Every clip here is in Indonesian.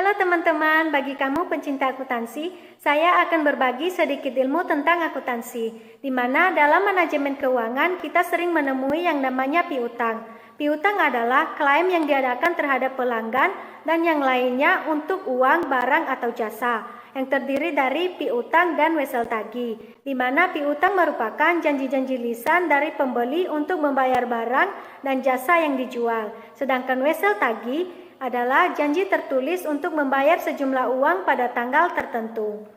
Halo teman-teman, bagi kamu pencinta akuntansi, saya akan berbagi sedikit ilmu tentang akuntansi, di mana dalam manajemen keuangan kita sering menemui yang namanya piutang. Piutang adalah klaim yang diadakan terhadap pelanggan dan yang lainnya untuk uang, barang, atau jasa, yang terdiri dari piutang dan wesel tagih, di mana piutang merupakan janji-janji lisan dari pembeli untuk membayar barang dan jasa yang dijual, sedangkan wesel tagih adalah janji tertulis untuk membayar sejumlah uang pada tanggal tertentu.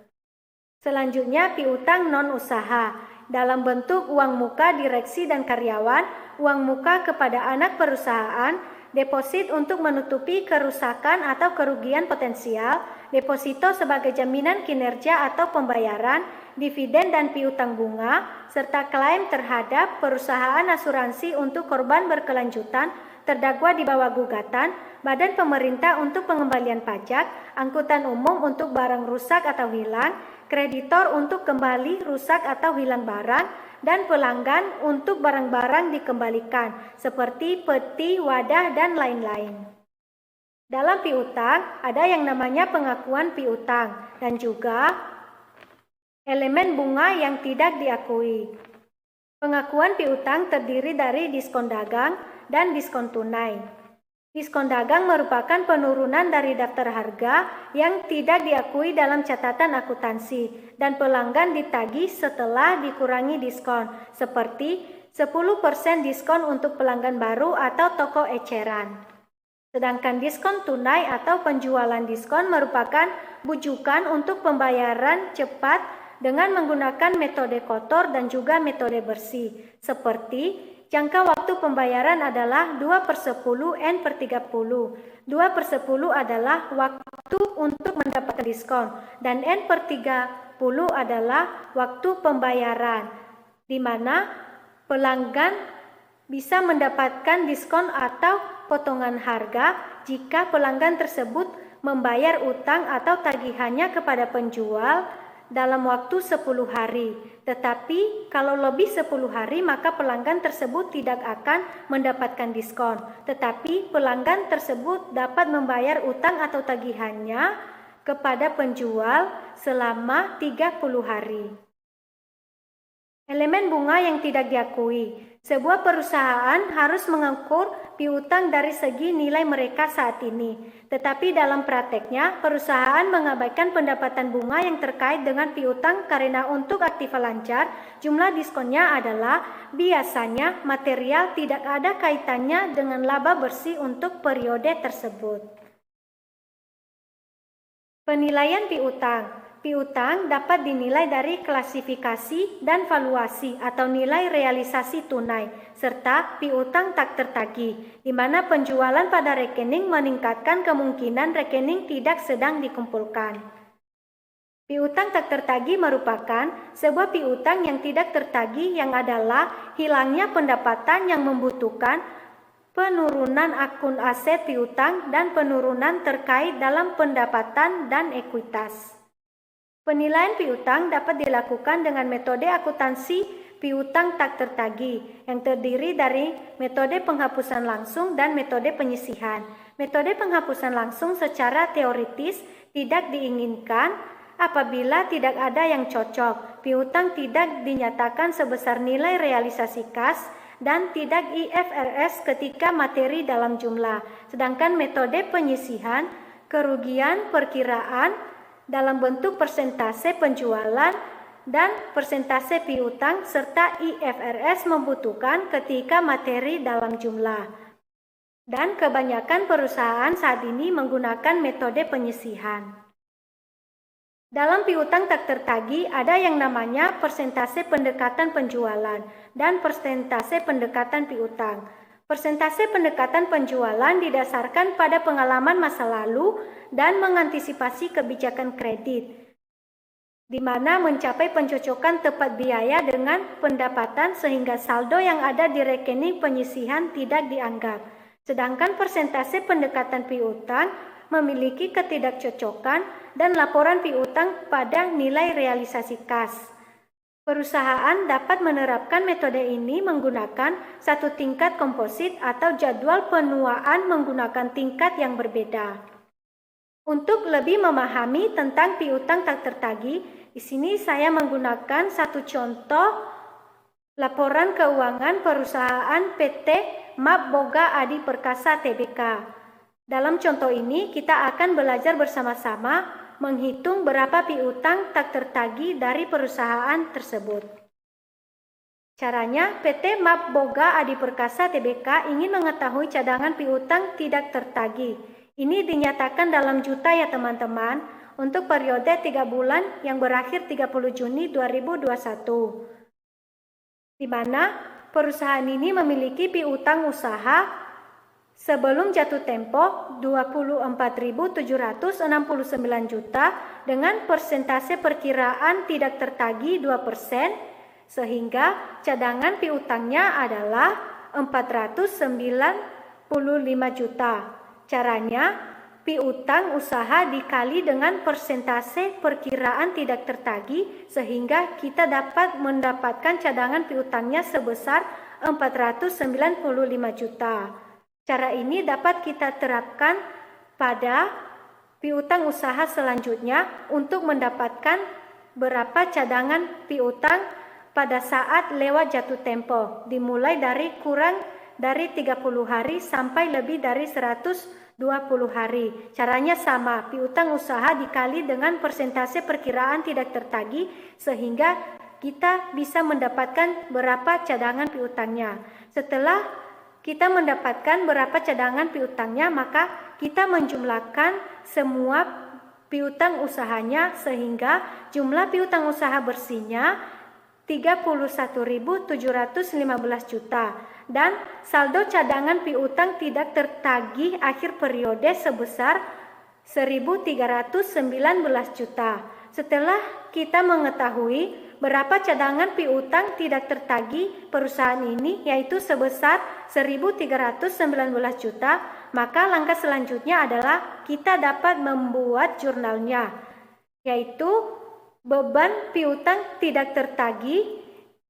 Selanjutnya, piutang non-usaha dalam bentuk uang muka direksi dan karyawan, uang muka kepada anak perusahaan, deposit untuk menutupi kerusakan atau kerugian potensial, deposito sebagai jaminan kinerja atau pembayaran, dividen dan piutang bunga, serta klaim terhadap perusahaan asuransi untuk korban berkelanjutan, terdakwa di bawah gugatan, badan pemerintah untuk pengembalian pajak, angkutan umum untuk barang rusak atau hilang, kreditor untuk kembali rusak atau hilang barang, dan pelanggan untuk barang-barang dikembalikan, seperti peti, wadah, dan lain-lain. Dalam piutang, ada yang namanya pengakuan piutang, dan juga elemen bunga yang tidak diakui. Pengakuan piutang terdiri dari diskon dagang dan diskon tunai. Diskon dagang merupakan penurunan dari daftar harga yang tidak diakui dalam catatan akuntansi dan pelanggan ditagih setelah dikurangi diskon, seperti 10% diskon untuk pelanggan baru atau toko eceran. Sedangkan diskon tunai atau penjualan diskon merupakan bujukan untuk pembayaran cepat dengan menggunakan metode kotor dan juga metode bersih, seperti jangka waktu pembayaran adalah 2/10 N/30. 2/10 adalah waktu untuk mendapatkan diskon dan N/30 adalah waktu pembayaran, di mana pelanggan bisa mendapatkan diskon atau potongan harga jika pelanggan tersebut membayar utang atau tagihannya kepada penjual dalam waktu 10 hari. Tetapi kalau lebih 10 hari maka pelanggan tersebut tidak akan mendapatkan diskon. Tetapi pelanggan tersebut dapat membayar utang atau tagihannya kepada penjual selama 30 hari. Elemen bunga yang tidak diakui. Sebuah perusahaan harus mengukur piutang dari segi nilai mereka saat ini. Tetapi dalam prakteknya, perusahaan mengabaikan pendapatan bunga yang terkait dengan piutang karena untuk aktiva lancar, jumlah diskonnya adalah biasanya material tidak ada kaitannya dengan laba bersih untuk periode tersebut. Penilaian piutang. Piutang dapat dinilai dari klasifikasi dan valuasi atau nilai realisasi tunai, serta piutang tak tertagih, di mana penjualan pada rekening meningkatkan kemungkinan rekening tidak sedang dikumpulkan. Piutang tak tertagih merupakan sebuah piutang yang tidak tertagih yang adalah hilangnya pendapatan yang membutuhkan penurunan akun aset piutang dan penurunan terkait dalam pendapatan dan ekuitas. Penilaian piutang dapat dilakukan dengan metode akuntansi piutang tak tertagih yang terdiri dari metode penghapusan langsung dan metode penyisihan. Metode penghapusan langsung secara teoritis tidak diinginkan apabila tidak ada yang cocok. Piutang tidak dinyatakan sebesar nilai realisasi kas dan tidak IFRS ketika materi dalam jumlah. Sedangkan metode penyisihan kerugian perkiraan dalam bentuk persentase penjualan dan persentase piutang serta IFRS membutuhkan ketika materi dalam jumlah. Dan kebanyakan perusahaan saat ini menggunakan metode penyisihan. Dalam piutang tak tertagih ada yang namanya persentase pendekatan penjualan dan persentase pendekatan piutang. Persentase pendekatan penjualan didasarkan pada pengalaman masa lalu dan mengantisipasi kebijakan kredit, di mana mencapai pencocokan tepat biaya dengan pendapatan sehingga saldo yang ada di rekening penyisihan tidak dianggap. Sedangkan persentase pendekatan piutang memiliki ketidakcocokan dan laporan piutang pada nilai realisasi kas. Perusahaan dapat menerapkan metode ini menggunakan satu tingkat komposit atau jadwal penuaan menggunakan tingkat yang berbeda. Untuk lebih memahami tentang piutang tak tertagih, di sini saya menggunakan satu contoh laporan keuangan perusahaan PT MAP Boga Adi Perkasa Tbk. Dalam contoh ini, kita akan belajar bersama-sama menghitung berapa piutang tak tertagih dari perusahaan tersebut. Caranya, PT MAP Boga Adi Perkasa Tbk ingin mengetahui cadangan piutang tidak tertagih. Ini dinyatakan dalam juta ya teman-teman, untuk periode 3 bulan yang berakhir 30 Juni 2021. Di mana perusahaan ini memiliki piutang usaha sebelum jatuh tempo 24.769 juta dengan persentase perkiraan tidak tertagih 2%, sehingga cadangan piutangnya adalah 495 juta. Caranya, piutang usaha dikali dengan persentase perkiraan tidak tertagih sehingga kita dapat mendapatkan cadangan piutangnya sebesar 495 juta. Cara ini dapat kita terapkan pada piutang usaha selanjutnya untuk mendapatkan berapa cadangan piutang pada saat lewat jatuh tempo, dimulai dari kurang dari 30 hari sampai lebih dari 120 hari. Caranya sama, piutang usaha dikali dengan persentase perkiraan tidak tertagih sehingga kita bisa mendapatkan berapa cadangan piutangnya. Setelah kita mendapatkan berapa cadangan piutangnya, maka kita menjumlahkan semua piutang usahanya sehingga jumlah piutang usaha bersihnya 31.715 juta dan saldo cadangan piutang tidak tertagih akhir periode sebesar 1.319 juta. Setelah kita mengetahui berapa cadangan piutang tidak tertagih perusahaan ini yaitu sebesar 1.319 juta, maka langkah selanjutnya adalah kita dapat membuat jurnalnya, yaitu beban piutang tidak tertagih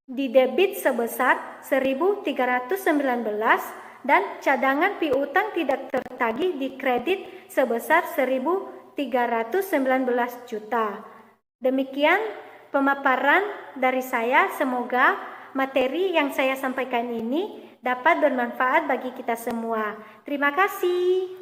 di debit sebesar 1.319 dan cadangan piutang tidak tertagih di kredit sebesar 1.319 juta. Demikian pemaparan dari saya. Semoga materi yang saya sampaikan ini dapat bermanfaat bagi kita semua. Terima kasih.